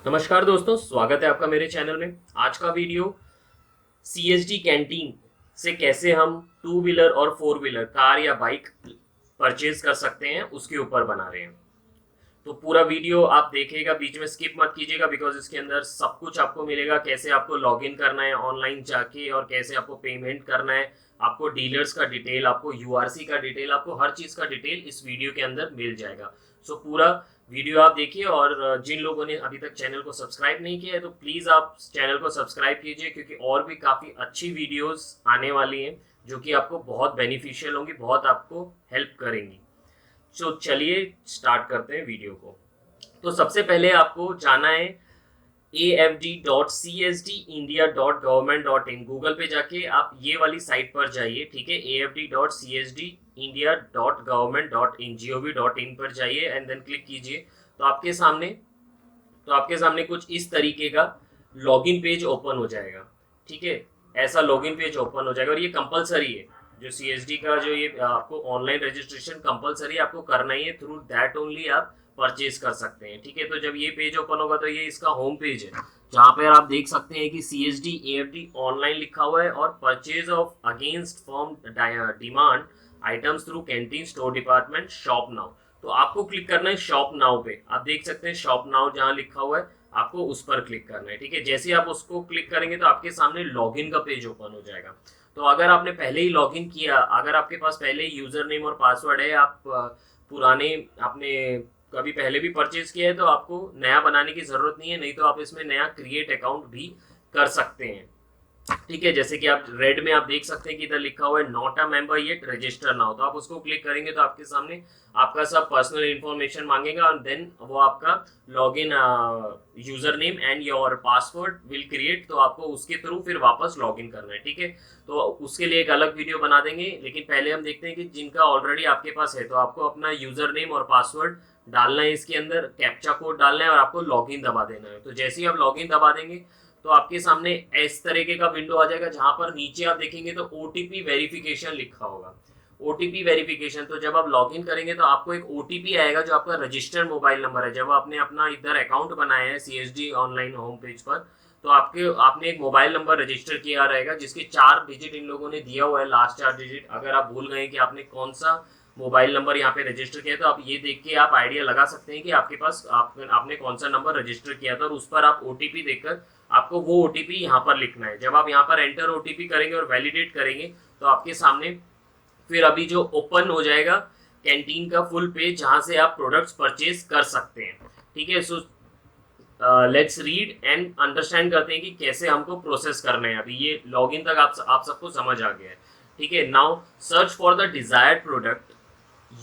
नमस्कार दोस्तों, स्वागत है आपका मेरे चैनल में। आज का वीडियो सीएसडी कैंटीन से कैसे हम टू व्हीलर और फोर व्हीलर कार या बाइक परचेज कर सकते हैं उसके ऊपर बना रहे हैं। तो पूरा वीडियो आप देखिएगा, बीच में स्किप मत कीजिएगा बिकॉज इसके अंदर सब कुछ आपको मिलेगा। कैसे आपको लॉगिन करना है ऑनलाइन जाके और कैसे आपको पेमेंट करना है, आपको डीलर्स का डिटेल, आपको यूआरसी का डिटेल, आपको हर चीज़ का डिटेल इस वीडियो के अंदर मिल जाएगा। सो पूरा वीडियो आप देखिए और जिन लोगों ने अभी तक चैनल को सब्सक्राइब नहीं किया है तो प्लीज़ आप चैनल को सब्सक्राइब कीजिए, क्योंकि और भी काफ़ी अच्छी वीडियोस आने वाली हैं जो कि आपको बहुत बेनिफिशियल होंगी, बहुत आपको हेल्प करेंगी। तो चलिए स्टार्ट करते हैं वीडियो को। तो सबसे पहले आपको जाना है afd.csdindia.government.in। गूगल पे जाके आप ये वाली साइट पर जाइए, ठीक है। afd.csdindia.government.in gov.in पर जाइए एंड देन क्लिक कीजिए। तो आपके सामने कुछ इस तरीके का लॉगिन पेज ओपन हो जाएगा, ठीक है। ऐसा लॉगिन पेज ओपन हो जाएगा और ये कंपलसरी है, जो सीएसडी का जो ये आपको ऑनलाइन रजिस्ट्रेशन कंपलसरी आपको करना ही है। थ्रू दैट ओनली आप परचेज कर सकते हैं, ठीक है। तो जब ये पेज ओपन होगा तो ये इसका होम पेज है, जहाँ पर आप देख सकते हैं कि सीएसडी एएफडी ऑनलाइन लिखा हुआ है और purchase of against form demand items through canteen store department shop now. तो आपको क्लिक करना है शॉप नाउ पे। आप देख सकते हैं शॉप नाउ जहाँ लिखा हुआ है, आपको उस पर क्लिक करना है, ठीक है। जैसे ही आप उसको क्लिक करेंगे तो आपके सामने लॉगिन का पेज ओपन हो जाएगा। तो अगर आपने पहले ही लॉगिन किया, अगर आपके पास पहले यूजर नेम और पासवर्ड है, आप पुराने आपने कभी पहले भी परचेज किया है, तो आपको नया बनाने की जरूरत नहीं है। नहीं तो आप इसमें नया क्रिएट अकाउंट भी कर सकते हैं, ठीक है। जैसे कि आप रेड में आप देख सकते हैं कि इधर लिखा हुआ है not a member yet register now. तो आप उसको क्लिक करेंगे तो आपके सामने आपका सब पर्सनल इंफॉर्मेशन मांगेगा और देन वो आपका login user name and your password will create. तो आपको उसके थ्रू फिर वापस लॉगिन करना है, ठीक है। तो उसके लिए एक अलग वीडियो बना देंगे, लेकिन पहले हम देखते हैं कि जिनका ऑलरेडी आपके पास है, तो आपको अपना यूजर नेम और पासवर्ड डालना है, इसके अंदर कैप्चा कोड डालना है और आपको लॉगिन दबा देना है। तो जैसे ही आप लॉगिन दबा देंगे तो आपके सामने इस तरीके का विंडो आ जाएगा, जहां पर नीचे आप देखेंगे तो ओटीपी वेरिफिकेशन लिखा होगा। ओटीपी वेरिफिकेशन, तो जब आप लॉगिन करेंगे तो आपको एक ओटीपी आएगा जो आपका रजिस्टर्ड मोबाइल नंबर है। जब आपने अपना इधर अकाउंट बनाया है सीएसडी ऑनलाइन होम पेज पर, तो आपने एक मोबाइल नंबर रजिस्टर किया रहेगा जिसके 4 डिजिट इन लोगों ने दिया हुआ है, लास्ट 4 डिजिट। अगर आप भूल गए कि आपने कौन सा मोबाइल नंबर यहाँ पे रजिस्टर किया, तो आप ये देख के आप आइडिया लगा सकते हैं कि आपके पास आपने कौन सा नंबर रजिस्टर किया था और उस पर आप ओटीपी देखकर आपको वो ओटीपी यहाँ पर लिखना है। जब आप यहाँ पर एंटर ओटीपी करेंगे और वैलिडेट करेंगे तो आपके सामने फिर अभी जो ओपन हो जाएगा कैंटीन का फुल पेज, जहां से आप प्रोडक्ट्स परचेज कर सकते हैं, ठीक है। So let's read and understand करते हैं कि कैसे हमको प्रोसेस करना है। अभी ये लॉगिन तक आप सबको समझ आ गया है, ठीक है। Now search for the desired product.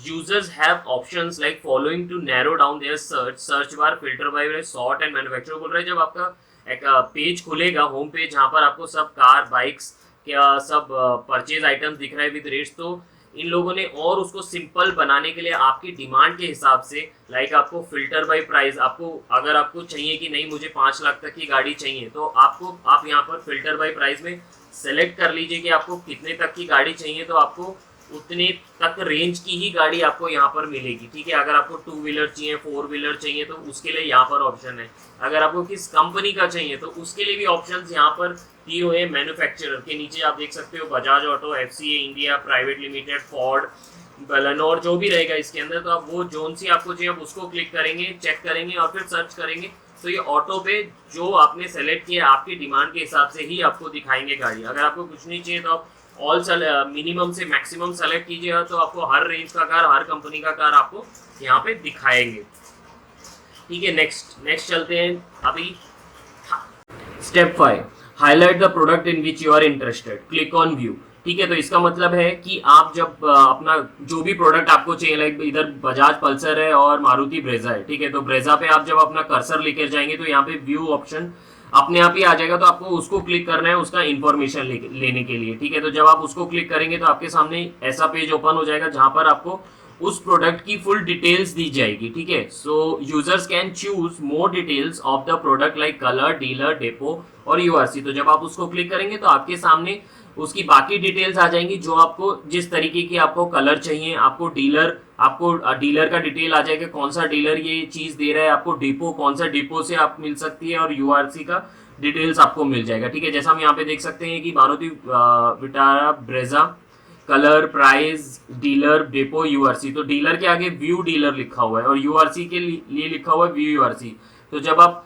Users have options like following to narrow down their search bar, filter by sort and manufacturer। बोल रहे हैं जब आपका एक पेज खुलेगा, होम पेज, जहाँ पर आपको सब कार बाइक्स क्या सब परचेज आइटम्स दिख रहे हैं विद रेट्स, तो इन लोगों ने और उसको सिंपल बनाने के लिए आपकी डिमांड के हिसाब से, लाइक आपको फिल्टर बाय प्राइस, आपको अगर आपको चाहिए कि नहीं मुझे 5 लाख तक की गाड़ी चाहिए, तो आप यहाँ पर फिल्टर बाय प्राइस में सेलेक्ट कर लीजिए कि आपको कितने तक की गाड़ी चाहिए, तो आपको उतने तक रेंज की ही गाड़ी आपको यहाँ पर मिलेगी, ठीक है। अगर आपको 2 व्हीलर चाहिए, 4 व्हीलर चाहिए, तो उसके लिए यहाँ पर ऑप्शन है। अगर आपको किस कंपनी का चाहिए तो उसके लिए भी ऑप्शंस यहाँ पर दिए हुए हैं। मैन्युफैक्चरर के नीचे आप देख सकते हो Bajaj auto, FCA India private limited, Ford, बलेनोर, जो भी रहेगा इसके अंदर। तो आप वो जोन सी आपको चाहिए, आप उसको क्लिक करेंगे, चेक करेंगे और फिर सर्च करेंगे, तो ये ऑटो पे जो आपने सेलेक्ट किया आपकी डिमांड के हिसाब से ही आपको दिखाएंगे गाड़ी। अगर आपको कुछ नहीं चाहिए तो आप ऑल मिनिमम से मैक्सिमम सेलेक्ट कीजिएगा, तो आपको हर रेंज का कार, हर कंपनी का कार आपको यहाँ पे दिखाएंगे, ठीक है। नेक्स्ट चलते हैं अभी step 5, highlight the product in which you are interested, click on view, ठीक है। तो इसका मतलब है कि आप जब अपना जो भी प्रोडक्ट आपको चाहिए, लाइक इधर बजाज पल्सर है और मारुति ब्रेजा है, ठीक है। तो ब्रेजा पे आप जब अपना कर्सर लेकर जाएंगे तो यहाँ पे व्यू ऑप्शन अपने आप ही आ जाएगा, तो आपको उसको क्लिक करना है उसका इंफॉर्मेशन लेने के लिए, ठीक है। तो जब आप उसको क्लिक करेंगे तो आपके सामने ऐसा पेज ओपन हो जाएगा जहां पर आपको उस प्रोडक्ट की फुल डिटेल्स दी जाएगी, ठीक है। So users can choose more details of the product like colour, dealer, depot और यूआरसी। तो जब आप उसको क्लिक करेंगे तो आपके सामने उसकी बाकी डिटेल्स आ जाएंगी, जो आपको जिस तरीके की आपको कलर चाहिए, आपको डीलर आपको डीलर का डिटेल आ जाएगा, कौन सा डीलर ये चीज दे रहा है आपको, डिपो कौन सा डिपो से आप मिल सकती है, और यूआरसी का डिटेल्स आपको मिल जाएगा। ठीक है, जैसा हम यहाँ पे देख सकते हैं कि Maruti Vitara Brezza, colour, price, dealer, depot, URC. तो डीलर के आगे व्यू डीलर लिखा हुआ है और यूआरसी के लिए लिखा हुआ है व्यू यूआरसी। तो जब आप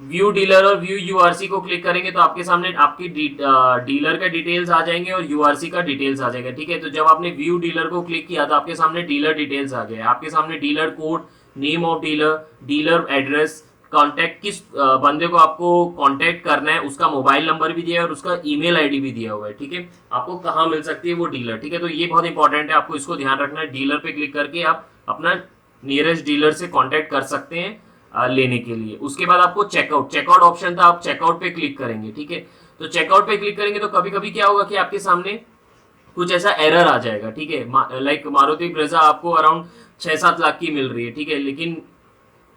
व्यू डीलर और व्यू यूआरसी को क्लिक करेंगे तो आपके सामने आपकी डीलर का डिटेल्स आ जाएंगे और यूआरसी का डिटेल्स आ जाएगा। ठीक है, तो जब आपने व्यू डीलर को क्लिक किया तो आपके सामने डीलर डिटेल्स आ गए, आपके सामने dealer code, name of dealer, dealer address, contact, किस बंदे को आपको कांटेक्ट करना है उसका मोबाइल नंबर भी दिया है और उसका ईमेल आईडी भी दिया हुआ है। ठीक है, आपको कहाँ मिल सकती है वो डीलर। ठीक है, तो ये बहुत इंपॉर्टेंट है, आपको इसको ध्यान रखना है। डीलर पे क्लिक करके आप अपना नियरेस्ट डीलर से कांटेक्ट कर सकते हैं लेने के लिए। उसके बाद आपको चेकआउट ऑप्शन था, आप चेकआउट पे क्लिक करेंगे। ठीक है, तो चेकआउट पे क्लिक करेंगे तो कभी कभी क्या होगा कि आपके सामने कुछ ऐसा एरर आ जाएगा। ठीक है, लाइक मारुति ब्रेजा आपको अराउंड 6-7 लाख की मिल रही है। ठीक है, लेकिन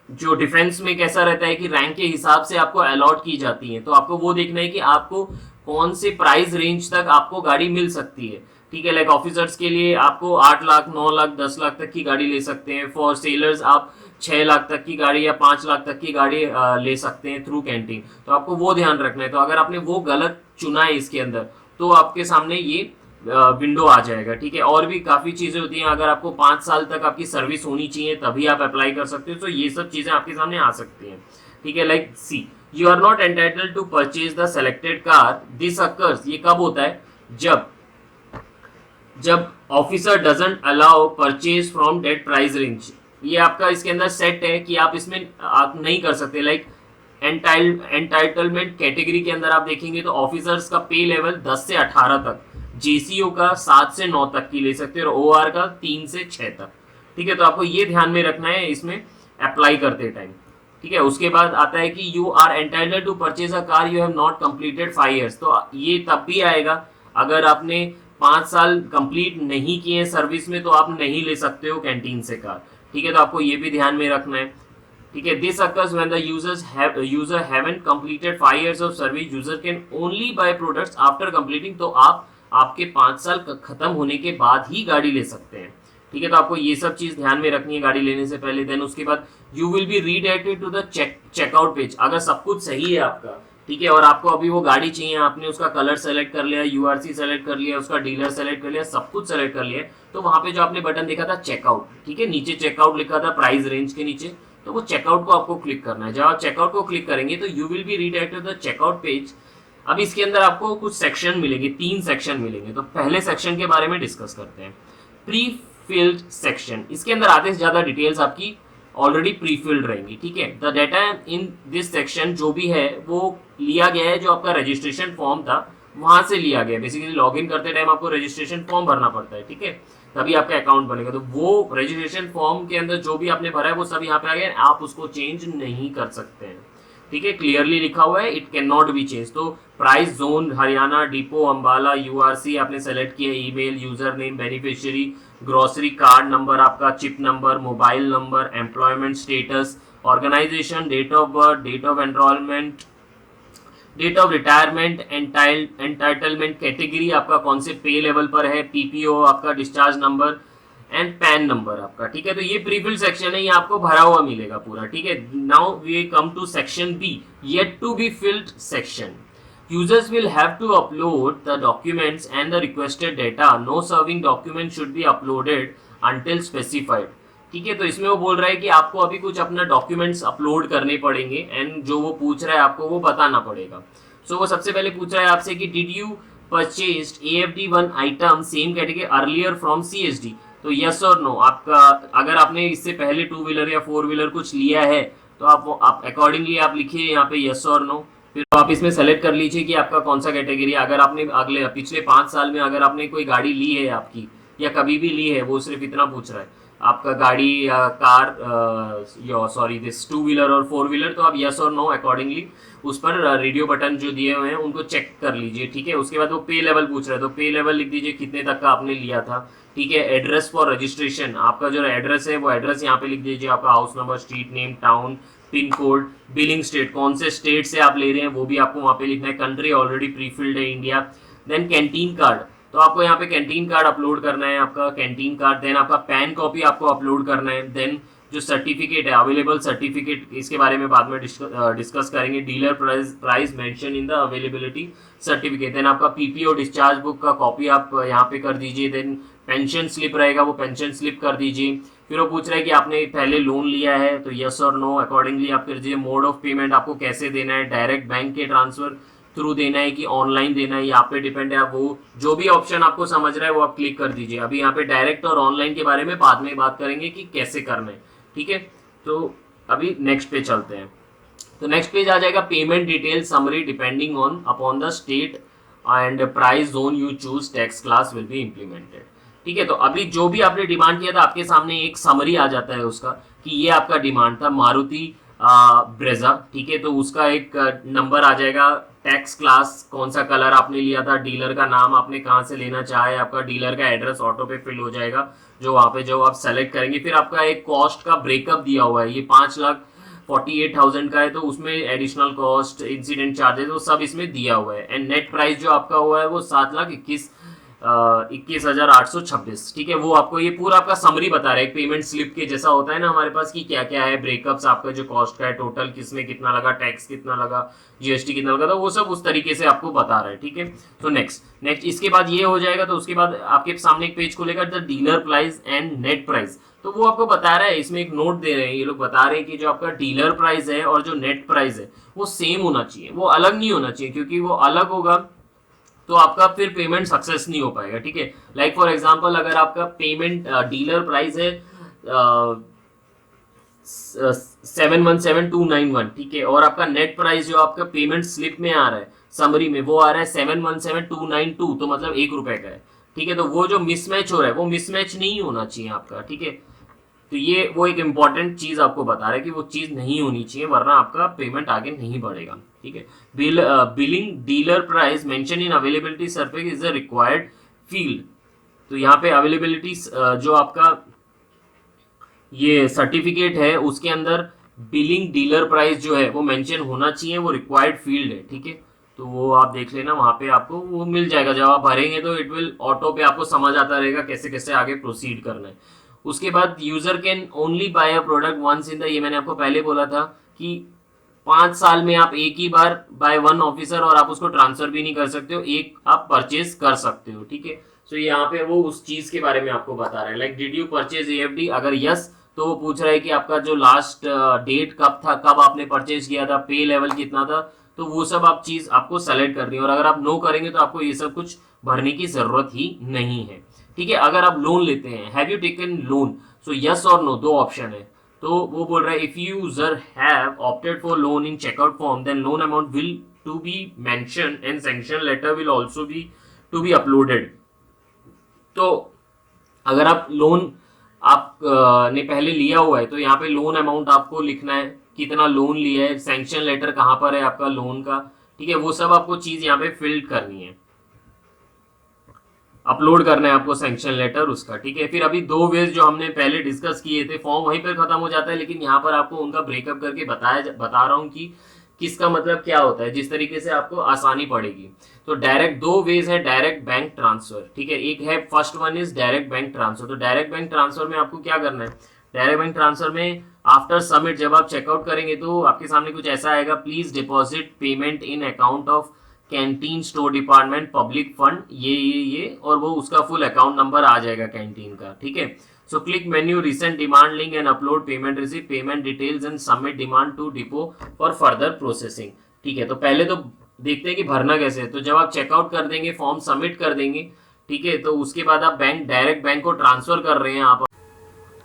जो डिफेंस में कैसा रहता है कि रैंक के हिसाब से आपको अलॉट की जाती है, तो आपको वो देखना है कि आपको कौन से प्राइस रेंज तक आपको गाड़ी मिल सकती है। ठीक है, लाइक ऑफिसर्स के लिए आपको 8 लाख, 9 लाख, 10 लाख तक की गाड़ी ले सकते हैं। फॉर सेलर्स आप 6 लाख तक की गाड़ी या 5 लाख तक की गाड़ी ले सकते हैं थ्रू कैंटीन। तो आपको वो ध्यान रखना है। तो अगर आपने वो गलत चुना है इसके अंदर तो आपके सामने ये विंडो आ जाएगा। ठीक है, और भी काफी चीजें होती हैं, अगर आपको 5 साल तक आपकी सर्विस होनी चाहिए तभी आप अप्लाई कर सकते हो, तो ये सब चीजें आपके सामने आ सकती हैं। ठीक है, like see, you are not entitled to purchase the selected car, this occurs, ये कब होता है, जब officer doesn't allow purchase from that price range. ये आपका इसके अंदर सेट है कि आप इसमें आप नहीं कर सकते। लाइक एंटाइटलमेंट कैटेगरी के अंदर आप देखेंगे तो ऑफिसर्स का पे लेवल 10 से 18 तक, जेसीओ का 7 से 9 तक की ले सकते हैं और ओआर का 3 से 6 तक। ठीक है, तो आपको ये ध्यान में रखना है इसमें अप्लाई करते टाइम। ठीक है, उसके बाद आता है कि you are entitled to purchase a car you have not completed 5 years. तो ये तब भी आएगा अगर आपने 5 साल कंप्लीट नहीं किए सर्विस में, तो आप नहीं ले सकते हो कैंटीन से कार। ठीक है, तो आपको ये भी ध्यान में रखना है। ठीक है, this occurs when the user haven't completed 5 years of service, user can only by products after completing. तो आप आपके 5 साल खत्म होने के बाद ही गाड़ी ले सकते हैं। ठीक है, तो आपको ये सब चीज ध्यान में रखनी है गाड़ी लेने से पहले। देन उसके बाद you will be redirected to the checkout page. अगर सब कुछ सही है आपका, ठीक है, और आपको अभी वो गाड़ी चाहिए, आपने उसका कलर सेलेक्ट कर लिया, यूआरसी सेलेक्ट कर लिया, उसका डीलर सेलेक्ट कर लिया, सब कुछ सेलेक्ट कर लिया, तो वहां पे जो आपने बटन देखा था चेकआउट, ठीक है, नीचे चेकआउट लिखा था प्राइस रेंज के नीचे, तो वो चेकआउट को आपको क्लिक करना है। जब आप चेकआउट को क्लिक करेंगे तो you will be redirected to the checkout page. अब इसके अंदर आपको कुछ सेक्शन मिलेंगे, 3 सेक्शन मिलेंगे। तो पहले सेक्शन के बारे में डिस्कस करते हैं, प्री फिल्ड सेक्शन। इसके अंदर आधे से ज्यादा डिटेल्स आपकी ऑलरेडी प्री फिल्ड रहेंगी। ठीक है, the data in this section जो भी है वो लिया गया है, जो आपका रजिस्ट्रेशन फॉर्म था वहां से लिया गया है। बेसिकली लॉगिन करते टाइम आपको रजिस्ट्रेशन फॉर्म भरना पड़ता है। ठीक है, तभी आपका अकाउंट बनेगा। तो वो रजिस्ट्रेशन फॉर्म के अंदर जो भी आपने भरा है वो सब यहाँ पे आ गया, आप उसको चेंज नहीं कर सकते हैं। ठीक है, क्लियरली लिखा हुआ है, it can not be change. तो price zone Haryana, depot Ambala, URC आपने सेलेक्ट किया, email, user name, beneficiary, grocery card number, आपका chip number, mobile number, employment status, organisation, date of birth, date of enrolment, date of retirement, entitlement category आपका कौन से pay level पर है, PPO आपका, discharge number and PAN number आपका। ठीक है, तो ये प्रीफिल्ड सेक्शन है, ये आपको भरा हुआ मिलेगा पूरा। ठीक है, now we come to section B, yet to be filled section. Users will have to upload the documents and the requested data. No serving document should be uploaded until specified. ठीक है, तो इसमें वो बोल रहा है कि आपको अभी कुछ अपना डॉक्यूमेंट्स अपलोड करने पड़ेंगे एंड जो वो पूछ रहा है आपको वो बताना पड़ेगा। सो वो सबसे पहले पूछ रहा है आपसे कि did you purchased AFD1 item same category earlier from CSD। तो यस और नो, आपका अगर आपने इससे पहले 2 व्हीलर या 4 व्हीलर कुछ लिया है तो आप अकॉर्डिंगली आप लिखिए यहाँ पे यस और नो। फिर आप इसमें सेलेक्ट कर लीजिए कि आपका कौन सा कैटेगरी है। अगर आपने पिछले 5 साल में अगर आपने कोई गाड़ी ली है आपकी, या कभी भी ली है, वो सिर्फ इतना पूछ रहा है आपका गाड़ी या कार, सॉरी दिस 2 व्हीलर और 4 व्हीलर, तो आप यस और नो अकॉर्डिंगली उस पर रेडियो बटन जो दिए हुए हैं उनको चेक कर लीजिए। ठीक है, उसके बाद वो पे लेवल पूछ रहा है, तो पे लेवल लिख दीजिए कितने तक का आपने लिया था। ठीक है, एड्रेस फॉर रजिस्ट्रेशन, आपका जो एड्रेस है वो एड्रेस यहाँ पे लिख दीजिए, आपका house number, street name, town, pin code, billing state, कौन से स्टेट से आप ले रहे हैं वो भी आपको वहाँ पे लिखना है। कंट्री ऑलरेडी प्रीफिल्ड है, इंडिया। देन कैंटीन कार्ड, तो आपको यहाँ पे कैंटीन कार्ड अपलोड करना है, आपका कैंटीन कार्ड, देन आपका पैन कॉपी आपको अपलोड करना है, देन जो सर्टिफिकेट है अवेलेबल सर्टिफिकेट, इसके बारे में बाद में डिस्कस करेंगे। Dealer price mention in the availability certificate, then आपका पीपीओ डिस्चार्ज बुक का कॉपी आप यहाँ पे कर दीजिए, देन पेंशन स्लिप रहेगा वो पेंशन स्लिप कर दीजिए। फिर वो पूछ रहा है कि आपने पहले लोन लिया है तो यस और नो अकॉर्डिंगली आप कर दीजिए। मोड ऑफ पेमेंट आपको कैसे देना है, डायरेक्ट बैंक के ट्रांसफर थ्रू देना है कि ऑनलाइन देना है, ये आप पे डिपेंड है। आप वो जो भी ऑप्शन आपको समझ रहा है वो आप क्लिक कर दीजिए। अभी यहाँ पे डायरेक्ट और ऑनलाइन के बारे में बाद में बात करेंगे कि कैसे करना है, ठीक है। तो अभी नेक्स्ट पे चलते हैं। तो नेक्स्ट पेज आ जाएगा payment detail summary depending on upon the state and price zone you choose tax class will be implemented, ठीक है। तो अभी जो भी आपने डिमांड किया था आपके सामने एक समरी आ जाता है उसका कि ये आपका डिमांड था मारुति ब्रेजा, ठीक है। तो उसका एक नंबर आ जाएगा, टैक्स क्लास, कौन सा कलर आपने लिया था, डीलर का नाम आपने कहाँ से लेना चाहे, आपका डीलर का एड्रेस ऑटो पे फिल हो जाएगा जो वहाँ पे जो आप सेलेक्ट करेंगे। फिर आपका एक कॉस्ट का ब्रेकअप दिया हुआ है, ये 5,48,000 का है तो उसमें एडिशनल कॉस्ट इंसिडेंट चार्जेस वो सब इसमें दिया हुआ है। एंड नेट प्राइस जो आपका हुआ है वो 7,21,826, ठीक है। वो आपको ये पूरा आपका समरी बता रहा है, पेमेंट स्लिप के जैसा होता है ना हमारे पास कि क्या क्या है, ब्रेकअप्स आपका जो कॉस्ट का है, टोटल किसमें कितना लगा, टैक्स कितना लगा, जीएसटी कितना लगा, तो वो सब उस तरीके से आपको बता रहा है, ठीक है। तो नेक्स्ट इसके बाद ये हो जाएगा तो उसके बाद आपके सामने एक पेज खुलेगा the dealer price and net price. तो वो आपको बता रहा है, इसमें एक नोट दे रहे हैं ये लोग, बता रहे हैं कि जो आपका डीलर प्राइस है और जो नेट प्राइस है वो सेम होना चाहिए, वो अलग नहीं होना चाहिए, क्योंकि वो अलग होगा तो आपका फिर पेमेंट सक्सेस नहीं हो पाएगा, ठीक है। लाइक फॉर एग्जांपल अगर आपका पेमेंट डीलर प्राइस है 717,291, ठीक है, और आपका नेट प्राइस जो आपका पेमेंट स्लिप में आ रहा है समरी में वो आ रहा है 717,292, तो मतलब ₹1 का है, ठीक है। तो वो जो मिसमैच हो रहा है वो मिसमैच नहीं होना चाहिए आपका, ठीक है। तो ये वो एक इंपॉर्टेंट चीज आपको बता रहा है कि वो चीज नहीं होनी चाहिए वरना आपका पेमेंट आगे नहीं बढ़ेगा, ठीक है। Billing dealer price mention in availability certificate is a required field. तो यहाँ पे अवेलेबिलिटी जो आपका ये सर्टिफिकेट है उसके अंदर बिलिंग डीलर प्राइस जो है वो मेंशन होना चाहिए, वो रिक्वायर्ड फील्ड है, ठीक है। तो वो आप देख लेना वहां पे आपको वो मिल जाएगा, जब आप भरेंगे तो इट विल ऑटो पे आपको समझ आता रहेगा कैसे कैसे आगे प्रोसीड करना है। उसके बाद user can only buy a product once in the, ये मैंने आपको पहले बोला था कि 5 साल में आप एक ही बार बाय वन ऑफिसर, और आप उसको ट्रांसफर भी नहीं कर सकते हो, एक आप परचेज कर सकते हो, ठीक है। तो यहाँ पे वो उस चीज के बारे में आपको बता रहा है, like did you purchase AfD, अगर यस तो वो पूछ रहा है कि आपका जो लास्ट डेट कब था, कब आपने परचेज किया था, पे लेवल कितना था, तो वो सब आप चीज आपको सेलेक्ट करनी है। और अगर आप नो करेंगे तो आपको ये सब कुछ भरने की जरूरत ही नहीं है, ठीक है। अगर आप लोन लेते हैं, have you taken loan, so yes और नो दो ऑप्शन है। तो वो बोल रहा है if user have opted for loan in checkout form then loan amount will to be mention and sanction letter will also be to be uploaded. तो अगर आप लोन आप ने पहले लिया हुआ है तो यहाँ पे लोन अमाउंट आपको लिखना है, कितना लोन लिया है, सैंक्शन लेटर कहाँ पर है आपका लोन का, ठीक है। वो सब आपको चीज यहाँ पे फिल करनी है, अपलोड करना है आपको सैंक्शन लेटर उसका, ठीक है। फिर अभी दो वेज जो हमने पहले डिस्कस किए थे, फॉर्म वहीं पर खत्म हो जाता है, लेकिन यहाँ पर आपको उनका ब्रेकअप करके बता रहा हूँ कि किसका मतलब क्या होता है, जिस तरीके से आपको आसानी पड़ेगी। तो डायरेक्ट दो वेज है डायरेक्ट बैंक ट्रांसफर, ठीक है। एक है first one is direct bank transfer. तो डायरेक्ट बैंक ट्रांसफर में आपको क्या करना है, डायरेक्ट बैंक ट्रांसफर में आफ्टर सबमिट जब आप चेकआउट करेंगे तो आपके सामने कुछ ऐसा आएगा, please deposit payment in account of canteen store department public fund, ये और वो उसका फुल अकाउंट नंबर आ जाएगा कैंटीन का, ठीक है। So click menu recent demand link and upload payment receive payment details and submit demand to depot for further processing, ठीक है। तो पहले तो देखते हैं कि भरना कैसे है। तो जब आप चेकआउट कर देंगे, फॉर्म सबमिट कर देंगे, ठीक है, तो उसके बाद आप डायरेक्ट बैंक को ट्रांसफर कर रहे हैं आप।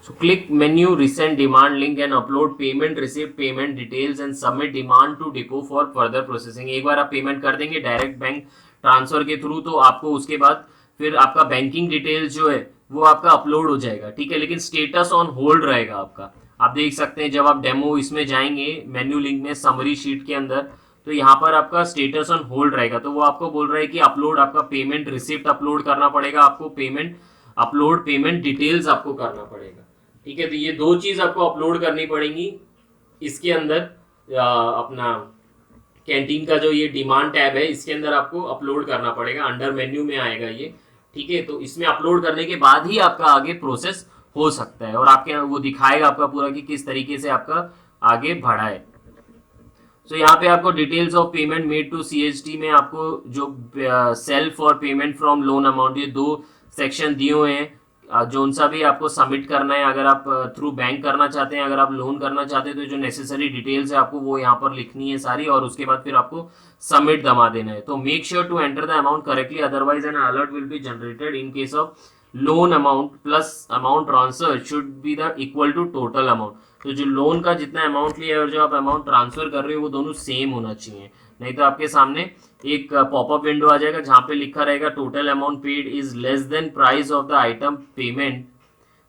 So click menu resend demand link and upload payment receipt payment details and submit demand to depot for further processing। एक बार आप पेमेंट कर देंगे डायरेक्ट बैंक ट्रांसफर के थ्रू तो आपको उसके बाद फिर आपका बैंकिंग डिटेल्स जो है वो आपका अपलोड हो जाएगा, ठीक है। लेकिन स्टेटस ऑन होल्ड रहेगा आपका, आप देख सकते हैं जब आप डेमो इसमें जाएंगे मेन्यू लिंक में समरी शीट के अंदर, तो यहाँ पर आपका स्टेटस ऑन होल्ड रहेगा। तो वो आपको बोल रहा है कि अपलोड आपका पेमेंट रिसिप्ट अपलोड करना पड़ेगा आपको, पेमेंट अपलोड पेमेंट डिटेल्स आपको करना पड़ेगा, ठीक है। तो ये दो चीज आपको अपलोड करनी पड़ेंगी इसके अंदर, अपना कैंटीन का जो ये डिमांड टैब है इसके अंदर आपको अपलोड करना पड़ेगा, अंडर मेन्यू में आएगा ये ठीक है, तो इसमें अपलोड करने के बाद ही आपका आगे प्रोसेस हो सकता है और आपके वो दिखाएगा आपका पूरा कि किस तरीके से आपका आगे बढ़ा है। तो यहाँ पे आपको details of payment made to CSD में आपको जो सेल्फ और पेमेंट फ्रॉम लोन अमाउंट, ये दो सेक्शन दिए हुए हैं। जो सा भी आपको सबमिट करना है, अगर आप थ्रू बैंक करना चाहते हैं, अगर आप लोन करना चाहते हैं, तो जो नेसेसरी डिटेल्स है आपको वो यहाँ पर लिखनी है सारी, और उसके बाद फिर आपको सबमिट दबा देना है। तो make sure to enter the amount correctly, otherwise an alert will be generated in case of loan amount plus amount transfer should be the equal to total amount. तो जो लोन का जितना अमाउंट लिया है और जो आप अमाउंट ट्रांसफर कर रहे हो वो दोनों सेम होना चाहिए, नहीं तो आपके सामने एक पॉपअप विंडो आ जाएगा जहां पे लिखा रहेगा total amount paid is less than price of the item, payment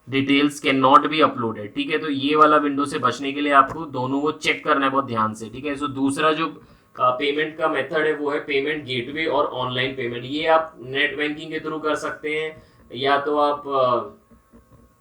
details can not be uploaded. ठीक है, तो ये वाला विंडो से बचने के लिए आपको दोनों को चेक करना है बहुत ध्यान से। ठीक है, सो दूसरा जो पेमेंट का मेथड है वो है पेमेंट गेटवे और ऑनलाइन पेमेंट। ये आप नेट बैंकिंग के थ्रू कर सकते हैं या तो आप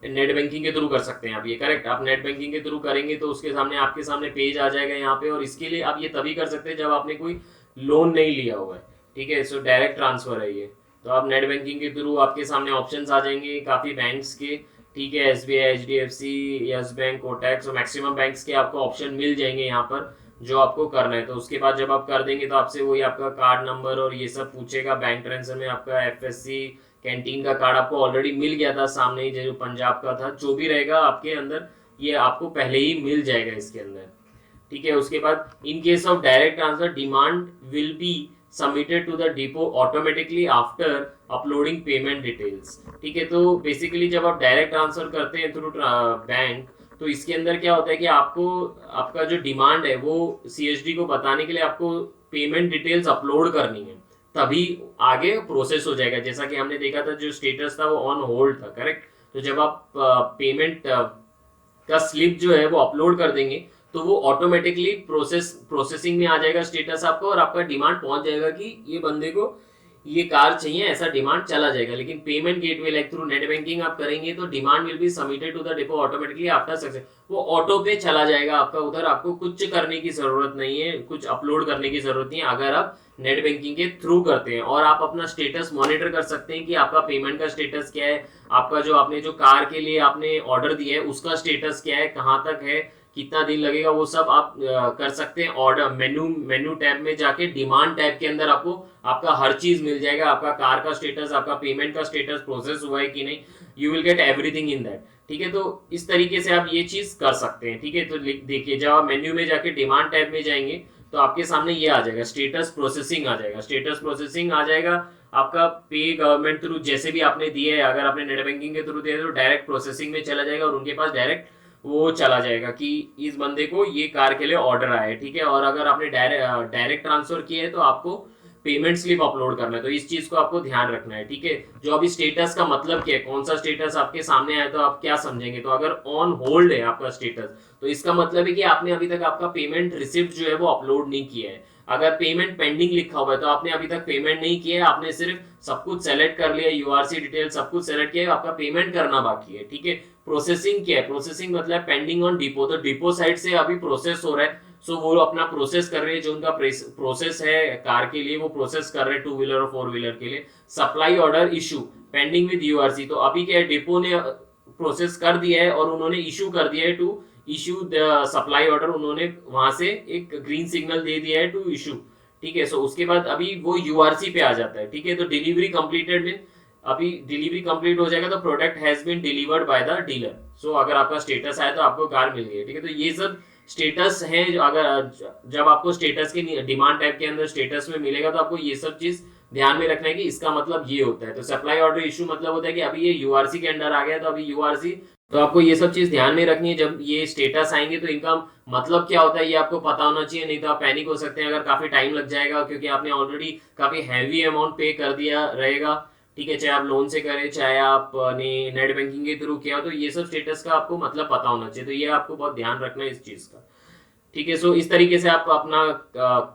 नेट बैंकिंग के थ्रू कर सकते हैं। आप ये करेक्ट, आप नेट बैंकिंग के थ्रू करेंगे तो उसके सामने आपके सामने पेज आ जाएगा यहाँ पे, और इसके लिए आप ये तभी कर सकते हैं जब आपने कोई लोन नहीं लिया हुआ है। ठीक है, सो डायरेक्ट ट्रांसफर है ये, तो आप नेट बैंकिंग के थ्रू आपके सामने ऑप्शंस आ जाएंगे काफ़ी बैंक्स के। ठीक है, SBI, HDFC, yes bank, Kotak, so maximum banks के आपको ऑप्शन मिल जाएंगे यहाँ पर जो आपको करना है। तो उसके बाद जब आप कर देंगे तो आपसे वही आपका कार्ड नंबर और ये सब पूछेगा। बैंक ट्रांसफर में आपका FSC कैंटीन का कार्ड आपको ऑलरेडी मिल गया था सामने ही, जो पंजाब का था, जो भी रहेगा आपके अंदर ये आपको पहले ही मिल जाएगा इसके अंदर। ठीक है, उसके बाद in case of direct transfer demand will be submitted to the depot automatically after uploading payment details. ठीक है, तो बेसिकली जब आप डायरेक्ट ट्रांसफर करते हैं थ्रू बैंक, तो इसके अंदर क्या होता है कि आपको आपका जो डिमांड है वो CSD को बताने के लिए आपको पेमेंट डिटेल्स अपलोड करनी है, तभी आगे प्रोसेस हो जाएगा। जैसा कि हमने देखा था जो स्टेटस था वो ऑन होल्ड था, करेक्ट। तो जब आप पेमेंट का स्लिप जो है वो अपलोड कर देंगे तो वो ऑटोमेटिकली प्रोसेसिंग में आ जाएगा स्टेटस आपको, और आपका डिमांड पहुंच जाएगा कि ये बंदे को ये कार चाहिए, ऐसा डिमांड चला जाएगा। लेकिन payment gateway like through net banking आप करेंगे तो demand will be submitted to the depot automatically after success, वो ऑटो पे चला जाएगा आपका उधर, आपको कुछ करने की जरूरत नहीं है, कुछ अपलोड करने की जरूरत नहीं है अगर आप नेट बैंकिंग के थ्रू करते हैं। और आप अपना स्टेटस मॉनिटर कर सकते हैं कि आपका पेमेंट का स्टेटस क्या है, आपका जो आपने जो कार के लिए आपने ऑर्डर दिया है उसका स्टेटस क्या है, कहाँ तक है, कितना दिन लगेगा, वो सब आप कर सकते हैं। ऑर्डर मेन्यू टैब में जाके डिमांड टैब के अंदर आपको आपका हर चीज मिल जाएगा, आपका कार का स्टेटस, आपका पेमेंट का स्टेटस प्रोसेस हुआ है कि नहीं, you will get everything in that. ठीक है, तो इस तरीके से आप ये चीज कर सकते हैं। ठीक है, तो देखिए जब आप मेन्यू में जाके डिमांड टैब में जाएंगे तो आपके सामने ये आ जाएगा, स्टेटस प्रोसेसिंग आ जाएगा, स्टेटस प्रोसेसिंग आ जाएगा। आपका पे गवर्नमेंट थ्रू जैसे भी आपने दिए है, अगर आपने नेट बैंकिंग के थ्रू दिया तो डायरेक्ट प्रोसेसिंग में चला जाएगा और उनके पास डायरेक्ट वो चला जाएगा कि इस बंदे को ये कार के लिए ऑर्डर आया है। ठीक है, और अगर आपने डायरेक्ट ट्रांसफर किया है तो आपको पेमेंट स्लिप अपलोड करना है, तो इस चीज को आपको ध्यान रखना है। ठीक है, जो अभी स्टेटस का मतलब क्या है, कौन सा स्टेटस आपके सामने आया तो आप क्या समझेंगे, तो अगर ऑन होल्ड है आपका स्टेटस तो इसका मतलब है कि आपने अभी तक आपका पेमेंट रिसिप्ट जो है वो अपलोड नहीं किया है। अगर पेमेंट पेंडिंग लिखा हुआ है तो आपने अभी तक पेमेंट नहीं किया है, आपने सिर्फ सब कुछ सेलेक्ट कर लिया, URC डिटेल सब कुछ सेलेक्ट किया है, आपका पेमेंट करना बाकी है। ठीक है, प्रोसेसिंग क्या है, प्रोसेसिंग मतलब पेंडिंग ऑन डिपो, तो डिपो साइड से अभी प्रोसेस हो रहा है, सो वो अपना प्रोसेस कर रहे हैं, जो उनका प्रोसेस है कार के लिए वो प्रोसेस कर रहे हैं 2 व्हीलर और 4 व्हीलर के लिए। Supply order issue pending with URC, तो अभी क्या है, डिपो ने प्रोसेस कर दिया है और उन्होंने इशू कर दिया है to issue the supply order, उन्होंने वहां से एक ग्रीन सिग्नल दे दिया है टू इशू। ठीक है, सो उसके बाद अभी वो URC पे आ जाता है। ठीक है, तो डिलीवरी कंप्लीटेड में अभी डिलीवरी कंप्लीट हो जाएगा तो product has been delivered by the dealer. So अगर आपका स्टेटस आया तो आपको कार मिल गई। ठीक है, तो ये सब स्टेटस है, अगर जब आपको स्टेटस के डिमांड टैब के अंदर स्टेटस में मिलेगा तो आपको ये सब चीज ध्यान में रखना है कि इसका मतलब ये होता है। तो सप्लाई ऑर्डर इशू मतलब होता है कि अभी ये URC के अंडर आ गया, तो अभी URC, तो आपको ये सब चीज ध्यान में रखनी है। जब ये स्टेटस आएंगे तो इनका मतलब क्या होता है ये आपको पता होना चाहिए, नहीं तो आप पैनिक हो सकते हैं अगर काफी टाइम लग जाएगा, क्योंकि आपने ऑलरेडी काफी हैवी अमाउंट पे कर दिया रहेगा। ठीक है, चाहे आप लोन से करें चाहे आपने नेट बैंकिंग के थ्रू किया, तो ये सब स्टेटस का आपको मतलब पता होना चाहिए, तो ये आपको बहुत ध्यान रखना है इस चीज का। ठीक है, सो इस तरीके से आप अपना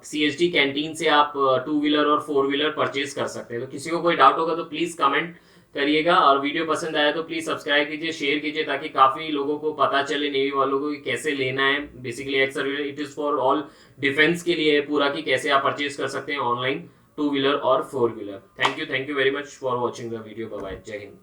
CSD कैंटीन से आप 2 व्हीलर और 4 व्हीलर परचेज कर सकते हैं। तो किसी को कोई डाउट होगा तो प्लीज कमेंट करिएगा, और वीडियो पसंद आया तो प्लीज सब्सक्राइब कीजिए, शेयर कीजिए, ताकि काफी लोगों को पता चले, नेवी वालों को कैसे लेना है। Basically ex service it is for all defence के लिए पूरा, कि कैसे आप परचेज कर सकते हैं ऑनलाइन टू व्हीलर और four wheeler. Thank you very much for watching the video. Bye bye, जय हिंद।